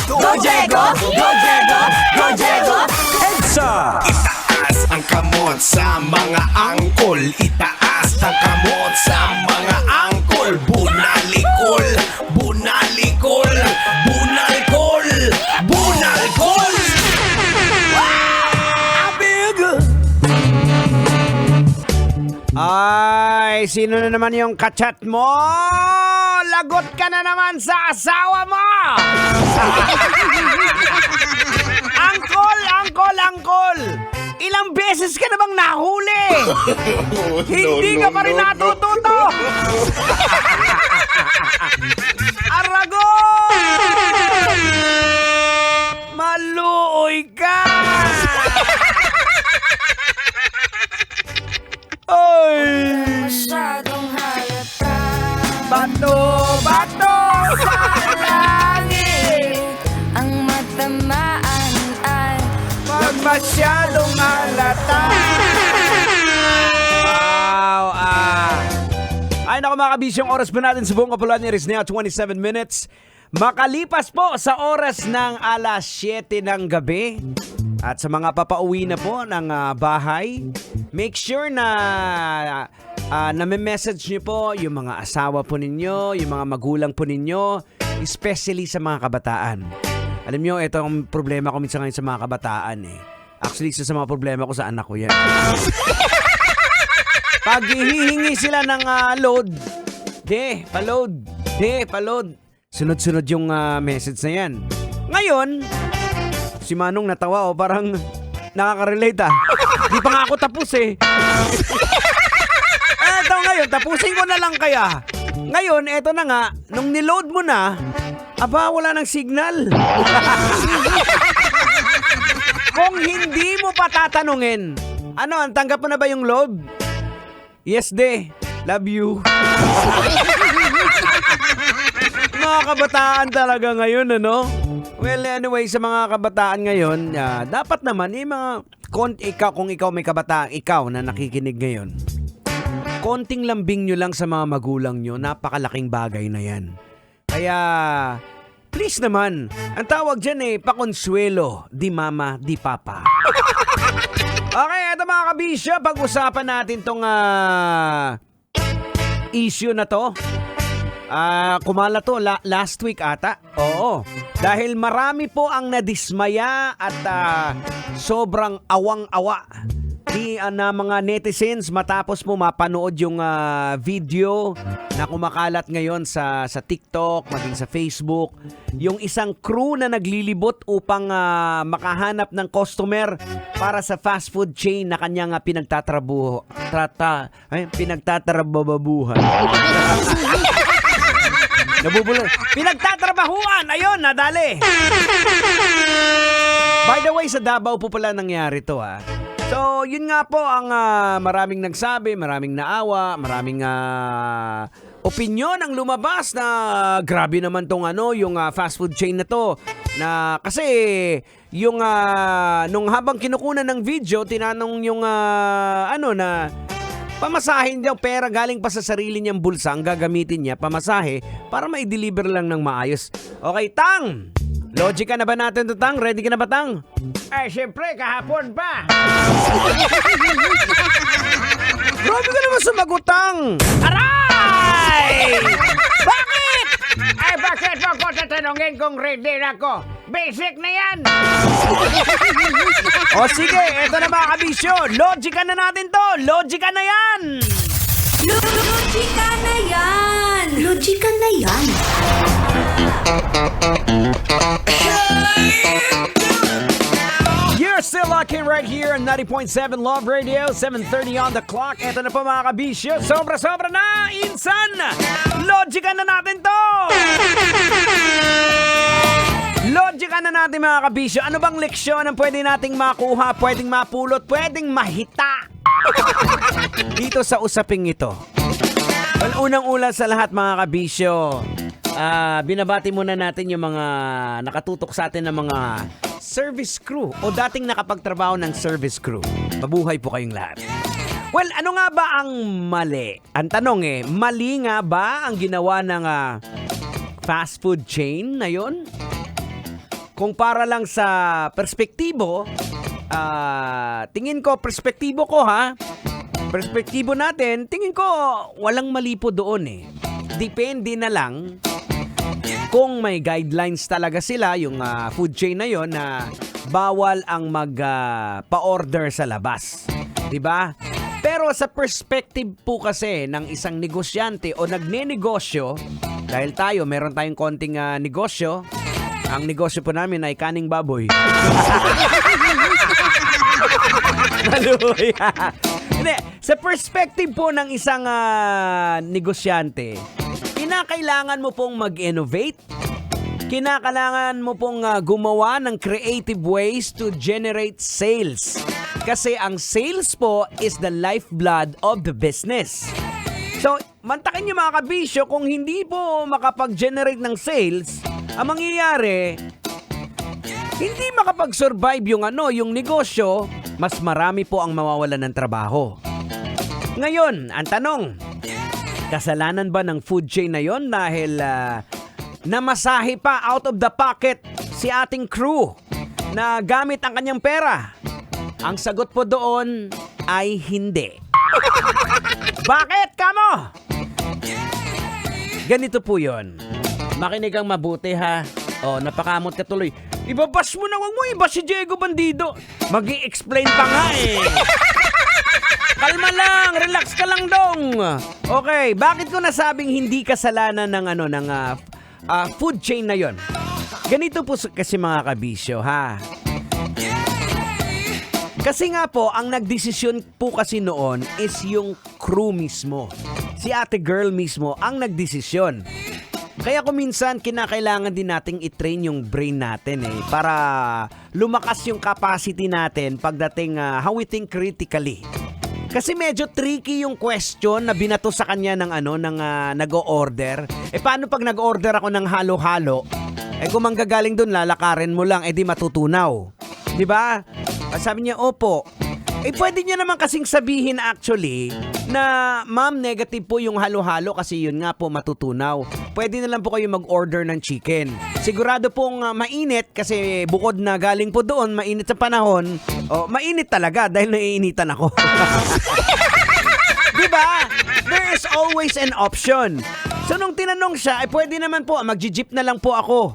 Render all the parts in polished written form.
Go Jego! Go Jego! Go Jego! EDSA! Itaas ang kamot sa mga angkol. Itaas ang kamot sa mga angkol. Bunalikol, bunalikol, bunalkol, bunalkol. Ay, sino na naman yung kachat mo? Lagot ka na naman sa asawa mo! Angkol, angkol, angkol! Ilang beses ka na bang nahuli? Hindi ka pa rin natututo! Aragon! Maluoy ka! Oy! Masyadong halata. Bato, bato sa langit. Ang matamaan ay Pag masyadong halata. Wow, Ay, naku mga kabisyong, oras pa natin sa buong Kapuluan ni Riznia, 27 minutes. Makalipas po sa oras ng alas 7 ng gabi. At sa mga papauwi na po ng bahay, make sure na name-message nyo po yung mga asawa po ninyo, yung mga magulang po ninyo, especially sa mga kabataan. Alam nyo, ito ang problema ko minsan ngayon sa mga kabataan eh. Actually, isa sa mga problema ko sa anak ko yan. Pag hihingi sila ng load, pa-load. Sunod-sunod yung message na yan. Ngayon, si Manong natawa parang nakaka-relate Di pa nga ako tapos eh. Eto ngayon, tapusin ko na lang kaya. Ngayon, eto na nga, nung niload mo na, aba, wala ng signal. Kung hindi mo pa tatanungin, ano, tanggap mo na ba yung load? Yes, de. Love you. Mga kabataan talaga ngayon, ano? Well, anyway, sa mga kabataan ngayon, dapat naman, kung ikaw may kabataan, ikaw na nakikinig ngayon, konting lambing nyo lang sa mga magulang nyo, napakalaking bagay na yan. Kaya, please naman, ang tawag dyan pakonsuelo, di mama, di papa. Okay, eto mga kabisyo, pag-usapan natin tong issue na to. Kumala to last week ata. Oo. Dahil marami po ang nadismaya at sobrang awang-awa na mga netizens matapos mo mapanood yung video na kumakalat ngayon sa TikTok, maging sa Facebook. Yung isang crew na naglilibot upang makahanap ng customer para sa fast food chain na kanyang pinagtatrabahuhan. Pinagtatrabahuan! Ayun, nadali! By the way, sa Davao po pala nangyari to So, yun nga po ang maraming nagsabi, maraming naawa, maraming opinyon ang lumabas na grabe naman tong yung fast food chain na to. Na kasi yung nung habang kinukunan ng video, tinanong yung na pamasahin daw pera galing pa sa sarili niyang bulsa ang gagamitin niya, pamasahe, para ma-deliver lang ng maayos. Okay, Tang! Logic ka na ba natin to, Tang? Ready ka na ba, Tang? Syempre, kahapon pa. Grabe ka naman sumagot, Tang! Aray! Bakit? Bakit mo ko tatanungin kung ready na ko? Basic na yan! O sige, eto na mga kabisyo. Logica na natin to. Logica na yan. Logika na yan! Logika na yan! You're still rocking right here on 90.7 Love Radio, 7:30 on the clock. Eto na po mga kabisyo. Sobra-sobra na. Insan! Logica na natin to. Logica na natin mga kabisyo. Ano bang leksyon ang pwede nating makuha, pwedeng mapulot, pwedeng mahita dito sa usaping ito? Well, unang-una sa lahat mga kabisyo, binabati muna natin yung mga nakatutok sa atin ng mga service crew o dating nakapagtrabaho ng service crew. Mabuhay po kayong lahat. Well, ano nga ba ang mali? Ang tanong mali nga ba ang ginawa ng fast food chain na yon? kung para lang sa perspektibo, tingin ko, perspektibo ko ha, perspektibo natin, tingin ko walang mali po doon eh. Depende na lang kung may guidelines talaga sila, yung food chain na yon na bawal ang pa-order sa labas. 'Di ba? Pero sa perspective po kasi ng isang negosyante o nagnenegosyo, dahil meron tayong konting negosyo, ang negosyo po namin ay kaning baboy. Hallelujah. Hindi, sa perspective po ng isang negosyante, kinakailangan mo pong mag-innovate, kinakailangan mo pong gumawa ng creative ways to generate sales. Kasi ang sales po is the lifeblood of the business. So, mantakin niyo mga kabisyo, kung hindi po makapag-generate ng sales, ang mangyayari, hindi makapag-survive yung negosyo, mas marami po ang mawawalan ng trabaho. Ngayon, ang tanong, kasalanan ba ng food chain na yon dahil namasahe pa out of the pocket si ating crew na gamit ang kanyang pera? Ang sagot po doon ay hindi. Bakit, kamo? Ganito po yon. Makinig kang mabuti ha. Napakamot ka tuloy. Ibabas mo na, wag mo iba si Diego Bandido. Mag-i-explain pa nga eh. Kalma lang, relax ka lang dong. Okay, bakit ko nasabing hindi kasalanan ng food chain na yon? Ganito po kasi mga kabisyo ha. Kasi nga po, ang nagdesisyon po kasi noon is yung crew mismo. Si ate girl mismo ang nagdesisyon. Kaya kung minsan, kinakailangan din nating i-train yung brain natin para lumakas yung capacity natin pagdating how we think critically. Kasi medyo tricky yung question na binato sa kanya ng nag-o-order. Paano pag nag-order ako ng halo-halo? Kung manggagaling doon, lalakarin mo lang, di matutunaw. 'Di ba? Sabi niya, opo. Pwede niya naman kasing sabihin actually na, ma'am, negative po yung halo-halo kasi yun nga po matutunaw. Pwede na lang po kayo mag-order ng chicken. Sigurado pong mainit kasi bukod na galing po doon, mainit sa panahon. Mainit talaga dahil naiinitan ako. Diba? There is always an option. So nung tinanong siya, pwede naman po, mag-jeep na lang po ako.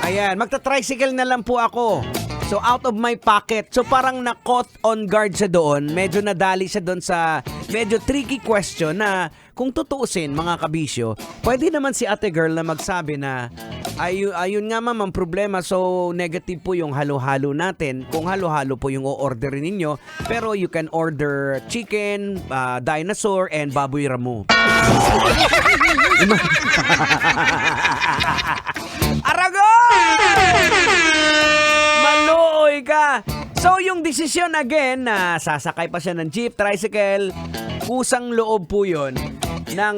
Ayan, magta-tricycle na lang po ako. So out of my pocket. So parang na-caught on guard siya doon. Medyo nadali siya doon sa medyo tricky question na kung tutuusin mga kabisyo, pwede naman si ate girl na magsabi na ayun nga ma'am ang problema. So negative po yung halo-halo natin. Kung halo-halo po yung o-orderin ninyo. Pero you can order chicken, dinosaur, and baboy ramu. Maluoy ka! So, yung desisyon again na sasakay pa siya ng jeep, tricycle, kusang loob po yun ng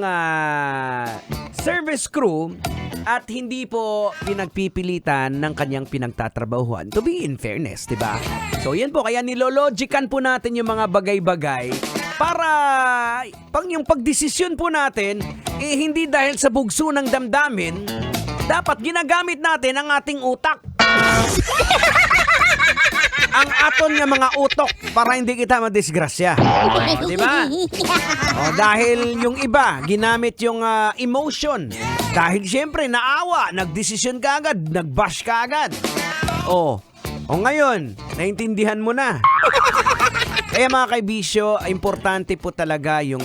service crew at hindi po pinagpipilitan ng kanyang pinagtatrabahuan. To be in fairness, diba? So, yan po. Kaya nilologikan po natin yung mga bagay-bagay para yung pagdesisyon po natin, hindi dahil sa bugso ng damdamin, dapat ginagamit natin ang ating utak. Ang aton nga mga utok para hindi kita madisgrasya. Di ba? Dahil yung iba, ginamit yung emotion. Dahil siyempre, naawa, nagdesisyon ka agad, nagbash ka agad. Ngayon, naintindihan mo na. Kaya mga kaibisyo, importante po talaga yung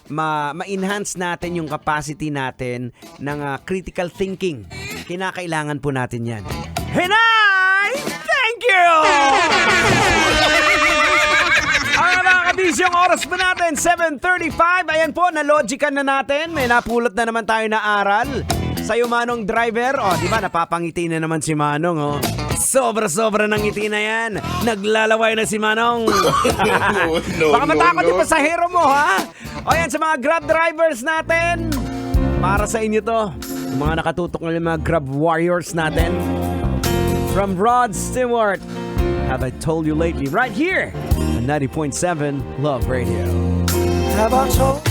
ma-enhance natin yung capacity natin ng critical thinking. Kinakailangan po natin yan. Hinay! Thank you! Ang mga kabisyo, yung oras pa natin, 7:35. Ayan po, na-logican na natin. May napulot na naman tayo na aral. Sa'yo, Manong driver. Di ba, napapangiti na naman si Manong, Sobra-sobra ng ngiti na yan. Naglalaway na si Manong. Baka matakot yung pasahero mo, ha? Ayan, sa mga Grab drivers natin, para sa inyo to. Yung mga nakatutok na yung mga Grab warriors natin. From Rod Stewart, Have I Told You Lately? Right here on 90.7 Love Radio. Have I told